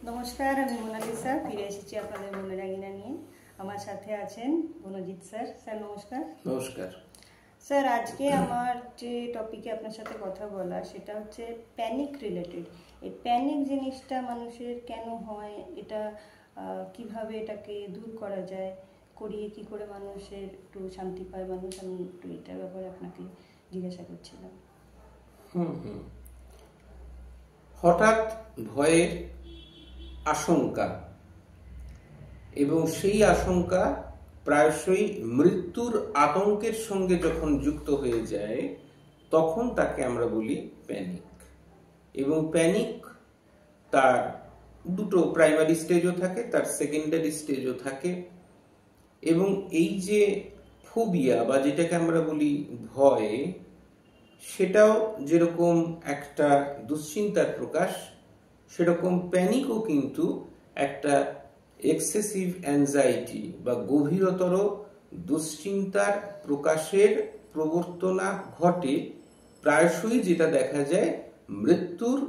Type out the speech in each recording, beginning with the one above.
নমস্কার, আমি মোনালিসা ফিরে এসেছি আপনাদের মনে রাঙিনা নিয়ে। আমার সাথে আছেন গুণজিৎ স্যার। স্যার নমস্কার। নমস্কার স্যার, আজকে আমার যে টপিকে আপনার সাথে কথা বলা সেটা হচ্ছে প্যানিক রিলেটেড। এই প্যানিক জিনিসটা মানুষের কেন হয়, এটা কিভাবে এটাকে দূর করা যায়, করিয়ে কি করে মানুষের একটু শান্তি পায় মানুষ, আমি একটু এটার ব্যাপারে আপনাকে জিজ্ঞাসা করছিলাম। হঠাৎ ভয়ের আশঙ্কা এবং সেই আশঙ্কা প্রায়শই মৃত্যুর আতঙ্কের সঙ্গে যখন যুক্ত হয়ে যায় তখন তাকে আমরা বলি প্যানিক। এবং প্যানিক তার দুটো প্রাইমারি স্টেজও থাকে, তার সেকেন্ডারি স্টেজও থাকে। এবং এই যে ফোবিয়া বা যেটাকে আমরা বলি ভয়, সেটাও যেরকম একটা দুশ্চিন্তার প্রকাশ, সেরকম প্যানিকও কিন্তু একটা এক্সেসিভ অ্যাংজাইটি বা গভীরতর দুশ্চিন্তার প্রকাশের প্রবর্তনা ঘটে। প্রায়শই যেটা দেখা যায় মৃত্যুর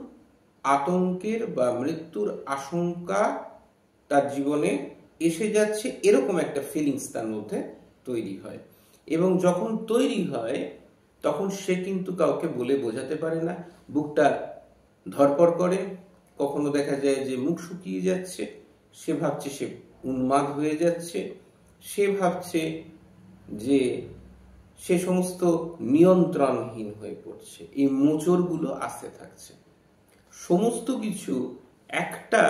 আতঙ্কের বা মৃত্যুর আশঙ্কা তার জীবনে এসে যাচ্ছে, এরকম একটা ফিলিংস তার মধ্যে তৈরি হয়। এবং যখন তৈরি হয় তখন সে কিন্তু কাউকে বলে বোঝাতে পারে না। বুকটা ধড়ফড় করে, কখনো দেখা যায় যে মুখ শুকিয়ে যাচ্ছে, সে ভাবছে সে উন্মাদ হয়ে যাচ্ছে, সে ভাবছে যে সে সমস্ত নিয়ন্ত্রণহীন হয়ে পড়ছে। এই মোচড়গুলো আসতে থাকছে। সমস্ত কিছু একটা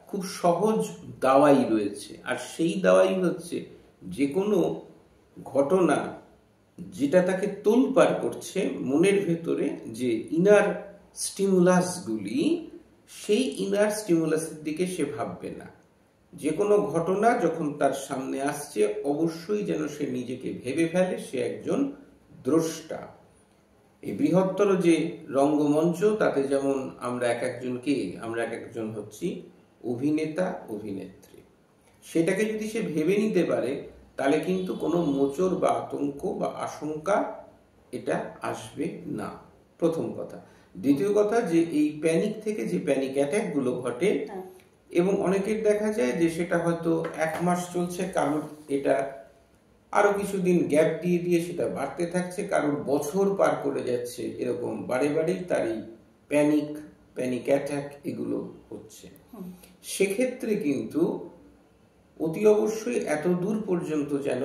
খুব সহজ দাওয়াই রয়েছে, আর সেই দাওয়াই হচ্ছে যে কোনো ঘটনা যেটা তাকে তোলপাড় করছে মনের ভেতরে, যে ইনার স্টিমুলাসগুলি, সেই ইনার স্টিমুলাসের দিকে সে ভাববে না। যে কোনো ঘটনা যখন তার সামনে আসছে অবশ্যই যেন সে নিজেকে ভেবে ফেলে সে একজন দ্রষ্টা। এই বৃহত্তর যে রঙ্গমঞ্চ, তাতে যেমন আমরা এক একজন হচ্ছি অভিনেতা অভিনেত্রী। সেটাকে যদি সে ভেবে নিতে পারে তাহলে কিন্তু কোনো মোচড় বা আতঙ্ক বা আশঙ্কা এটা আসবে না, প্রথম কথা। দ্বিতীয় কথা, যে এই প্যানিক থেকে যে প্যানিক অ্যাটাকগুলো ঘটে, এবং অনেকের দেখা যায় যে সেটা হয়তো 1 মাস চলছে, কারোর এটা আরো কিছুদিন গ্যাপ দিয়ে দিয়ে সেটা বাড়তে থাকছে, কারোর বছর পার করে যাচ্ছে, এরকম বারে বারেই তার এই প্যানিক অ্যাটাক এগুলো হচ্ছে। সেক্ষেত্রে কিন্তু অতি অবশ্যই এত দূর পর্যন্ত যেন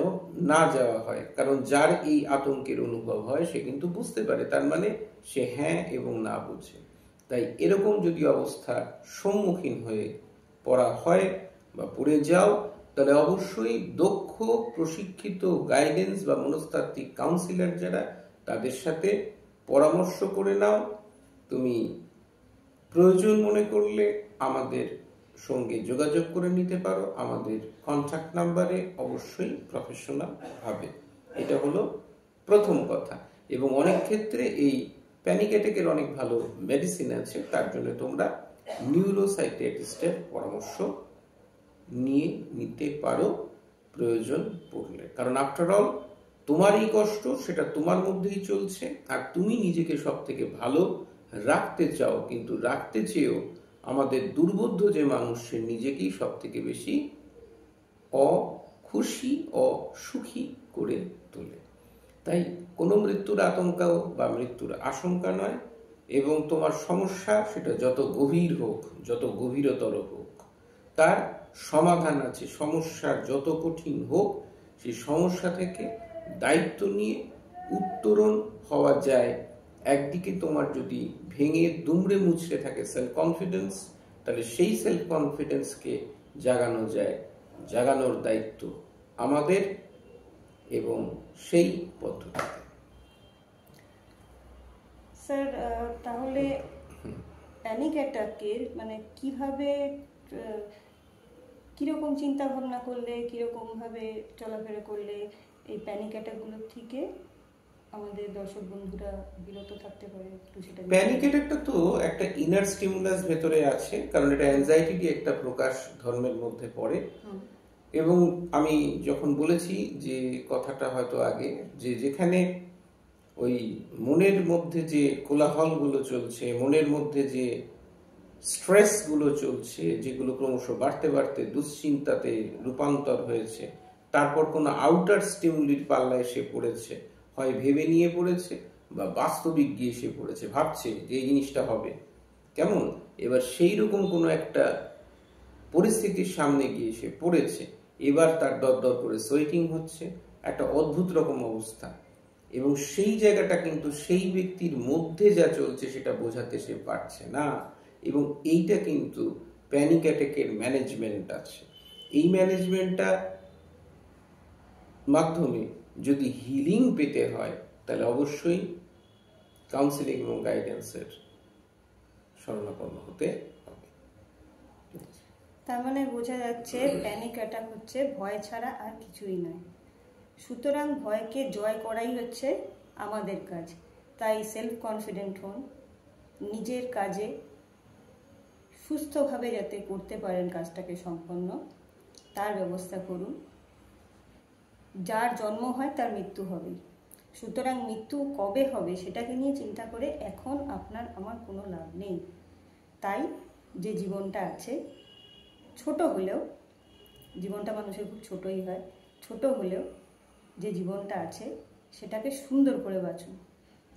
না যাওয়া হয়, কারণ যার এই আতঙ্কের অনুভব হয় সে কিন্তু বুঝতে পারে, তার মানে সে হ্যাঁ এবং না বুঝে। তাই এরকম যদি অবস্থা সম্মুখীন হয়ে পড়া হয় বা পড়ে যাও, তাহলে অবশ্যই দক্ষ প্রশিক্ষিত গাইডেন্স বা মনস্তাত্ত্বিক কাউন্সিলর যারা, তাদের সাথে পরামর্শ করে নাও। তুমি প্রয়োজন মনে করলে আমাদের সঙ্গে যোগাযোগ করে নিতে পারো আমাদের কন্ট্যাক্ট নাম্বারে, অবশ্যই প্রফেশনাল ভাবে। এটা হলো প্রথম কথা। এবং অনেক ক্ষেত্রে এই প্যানিক অ্যাটাকের অনেক ভালো মেডিসিন আছে, তার জন্য তোমরা নিউরোসাইকিয়াট্রিস্টের পরামর্শ নিয়ে নিতে পারো প্রয়োজন পড়লে। কারণ আফটার অল তোমার এই কষ্ট সেটা তোমার মধ্যেই চলছে, আর তুমি নিজেকে সব থেকে ভালো রাখতে চাও, কিন্তু রাখতে চেয়েও আমাদের দুর্বোধ্য যে মানুষ সে নিজেকেই সব থেকে বেশি অখুশি অসুখী করে তোলে। তাই কোনো মৃত্যুর আতঙ্ক বা মৃত্যুর আশঙ্কা নয়। এবং তোমার সমস্যা সেটা যত গভীর হোক, যত গভীরতর হোক, তার সমাধান আছে। সমস্যার যত কঠিন হোক, সেই সমস্যা থেকে দায়িত্ব নিয়ে উত্তরণ হওয়া যায়। একদিকে তোমার যদি ভেঙে দুমড়ে মুচড়ে থাকে সেলফ কনফিডেন্স, তাহলে সেই সেলফ কনফিডেন্সকে জাগানো যায়। জাগানোর দায়িত্ব আমাদের, এবং সেই পদ্ধতিতে। স্যার, তাহলে প্যানিক অ্যাটাকের মানে কিভাবে, কিরকম চিন্তা ভাবনা করলে, কিরকম ভাবে চলাফেরা করলে এই প্যানিক অ্যাটাকগুলো থেকে আমাদের দর্শক বন্ধুরা বিরত থাকতে পারে, একটু সেটা। প্যানিক অ্যাটাকটা তো একটা ইনার স্টিমুলাস ভেতরে আছে, কারণ এটা অ্যাংজাইটি একটা প্রকাশ ধর্মের মধ্যে পড়ে। এবং আমি যখন বলেছি যে কথাটা হয়তো আগে, যে যেখানে ওই মনের মধ্যে যে কোলাহলগুলো চলছে, মনের মধ্যে যে স্ট্রেসগুলো চলছে, যেগুলো ক্রমশ বাড়তে বাড়তে দুশ্চিন্তাতে রূপান্তর হয়েছে, তারপর কোনো আউটার স্টিমুলির পাল্লায় সে পড়েছে, হয় ভেবে নিয়ে পড়েছে বা বাস্তবিক গিয়ে সে পড়েছে, ভাবছে যে এই জিনিসটা হবে কেমন, এবার সেই রকম কোনো একটা পরিস্থিতির সামনে গিয়ে সে পড়েছে, এবার তার দরদর করে সোয়েটিং হচ্ছে, একটা অদ্ভুত রকম অবস্থা, এবং সেই জায়গাটা কিন্তু সেই ব্যক্তির মধ্যে যা চলছে সেটা বোঝাতে সে পারছে না, এবং এইটা কিন্তু প্যানিক অ্যাটাকের ম্যানেজমেন্ট আছে। এই ম্যানেজমেন্টটা মাধ্যমে যদি হিলিং পেতে হয় তাহলে অবশ্যই কাউন্সিলিং এবং গাইডেন্সের শরণাপন্ন হতে হবে। তার মানে বোঝা যাচ্ছে প্যানিক অ্যাটাক হচ্ছে ভয় ছাড়া আর কিছুই নয়। সুতরাং ভয়কে জয় করাই হচ্ছে আমাদের কাজ। তাই সেলফ কনফিডেন্ট হন, নিজের কাজে সুস্থভাবে যাতে করতে পারেন কাজটাকে সম্পন্ন, তার ব্যবস্থা করুন। যার জন্ম হয় তার মৃত্যু হবেই, সুতরাং মৃত্যু কবে হবে সেটাকে নিয়ে চিন্তা করে এখন আপনার আমার কোনো লাভ নেই। তাই যে জীবনটা আছে, ছোট হলেও, জীবনটা মানুষের খুব ছোটই হয়, ছোট হলেও যে জীবনটা আছে সেটাকে সুন্দর করে বাঁচুন।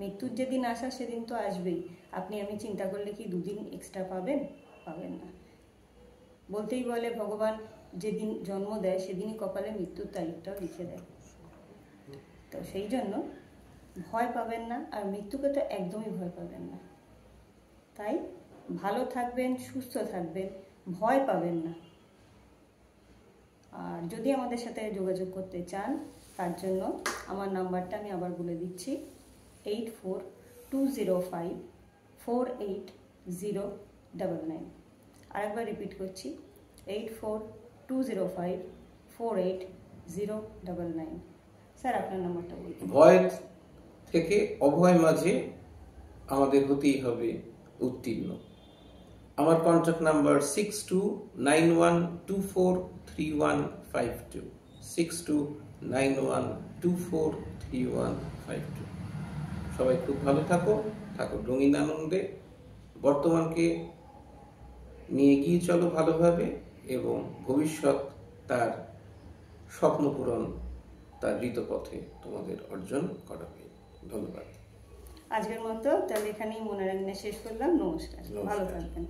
মৃত্যুর যেদিন আসা সেদিন তো আসবেই, আপনি আমি চিন্তা করলে কি দুদিন এক্সট্রা পাবেন? পাবেন না। বলতেই বলে ভগবান যেদিন জন্ম দেয় সেদিনই কপালে মৃত্যুর তারিখটাও লিখে দেয়। তো সেই জন্য ভয় পাবেন না, আর মৃত্যুকে তো একদমই ভয় পাবেন না। তাই ভালো থাকবেন, সুস্থ থাকবেন, ভয় পাবেন না। আর যদি আমাদের সাথে যোগাযোগ করতে চান তার জন্য আমার নাম্বারটা আমি আবার বলে দিচ্ছি, 8420548099। আরেকবার রিপিট করছি, 8420548099। স্যার আপনার নাম্বারটা বলুন। ভয় থেকে অভয় মাঝে আমাদের হতেই হবে উত্তীর্ণ। আমার কন্ট্যাক্ট নাম্বার 6291243152, 6291243152। সবাই খুব ভালো থাকো রঙিন আনন্দে, বর্তমানকে নিয়ে এগিয়ে চলো ভালোভাবে, এবং ভবিষ্যৎ তার স্বপ্ন পূরণ, তার হৃতপথে তোমাদের অর্জন করাবে। ধন্যবাদ। আজকের মতো তাহলে এখানেই মনোরঞ্জনে শেষ করলাম। নমস্কার, ভালো থাকবেন।